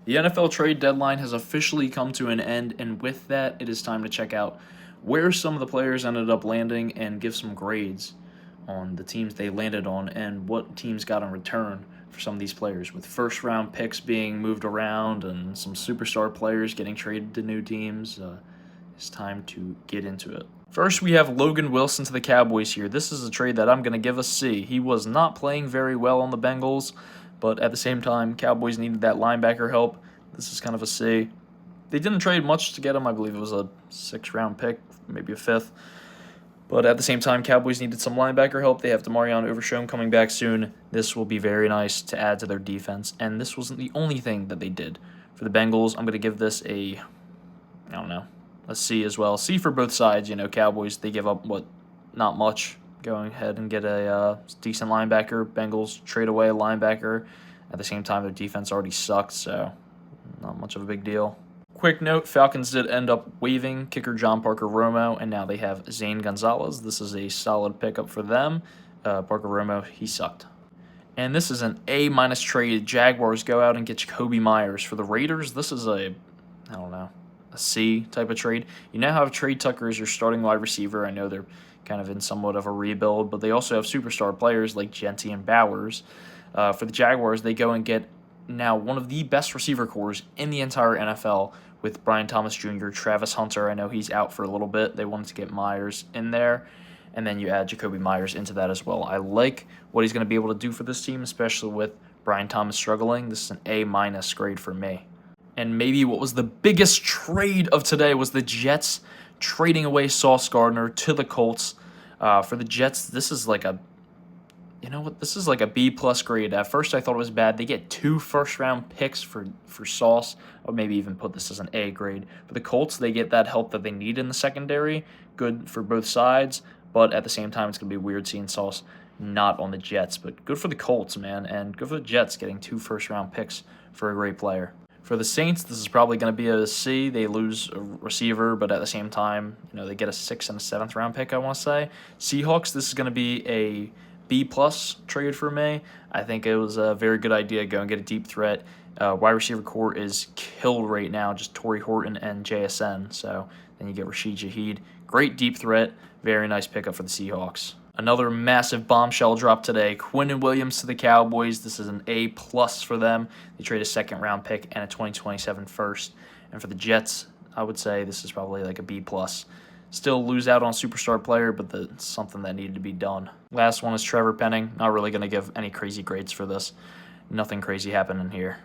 The NFL trade deadline has officially come to an end, and with that, it is time to check out where some of the players ended up landing and give some grades on the teams they landed on and what teams got in return for some of these players, with first round picks being moved around and some superstar players getting traded to new teams. It's time to get into it. First, we have Logan Wilson to the Cowboys here. This is a trade that I'm going to give a C. He was not playing very well on the Bengals, but at the same time, Cowboys needed that linebacker help. This is kind of a C. They didn't trade much to get him. I believe it was a 6th-round pick, maybe a 5th. But at the same time, Cowboys needed some linebacker help. They have Demarion Overshown coming back soon. This will be very nice to add to their defense. And this wasn't the only thing that they did. For the Bengals, I'm going to give this a C as well. C for both sides. Cowboys, they give up, not much. Going ahead and get a decent linebacker. Bengals trade away a linebacker. At the same time, their defense already sucked, so not much of a big deal. Quick note, Falcons did end up waiving kicker John Parker Romo, and now they have Zane Gonzalez. This is a solid pickup for them. Parker Romo, he sucked. And this is an A- trade. Jaguars go out and get Jakobi Meyers. For the Raiders, this is a C type of trade. You now have Trey Tucker as your starting wide receiver. I know they're kind of in somewhat of a rebuild, but they also have superstar players like Genty and Bowers. For the Jaguars, they go and get now one of the best receiver cores in the entire NFL with Brian Thomas Jr., Travis Hunter. I know he's out for a little bit. They wanted to get Myers in there, and then you add Jakobi Meyers into that as well. I like what he's going to be able to do for this team, especially with Brian Thomas struggling. This is an A- grade for me. And maybe what was the biggest trade of today was the Jets trading away Sauce Gardner to the Colts. For the Jets, this is like a B+ grade. At first, I thought it was bad. They get 2 first-round picks for Sauce. I would maybe even put this as an A grade. For the Colts, they get that help that they need in the secondary. Good for both sides, but at the same time, it's going to be weird seeing Sauce not on the Jets. But good for the Colts, man, and good for the Jets getting 2 first-round picks for a great player. For the Saints, this is probably going to be a C. They lose a receiver, but at the same time, they get a 6th and a 7th round pick, I want to say. Seahawks, this is going to be a B+ trade for me. I think it was a very good idea. Go and get a deep threat. Wide receiver core is killed right now, just Torrey Horton and JSN. So then you get Rashid Shaheed. Great deep threat. Very nice pickup for the Seahawks. Another massive bombshell drop today. Quinnen Williams to the Cowboys. This is an A+ for them. They trade a 2nd-round pick and a 2027 first. And for the Jets, I would say this is probably like a B+. Still lose out on a superstar player, but that's something that needed to be done. Last one is Trevor Penning. Not really going to give any crazy grades for this. Nothing crazy happening here.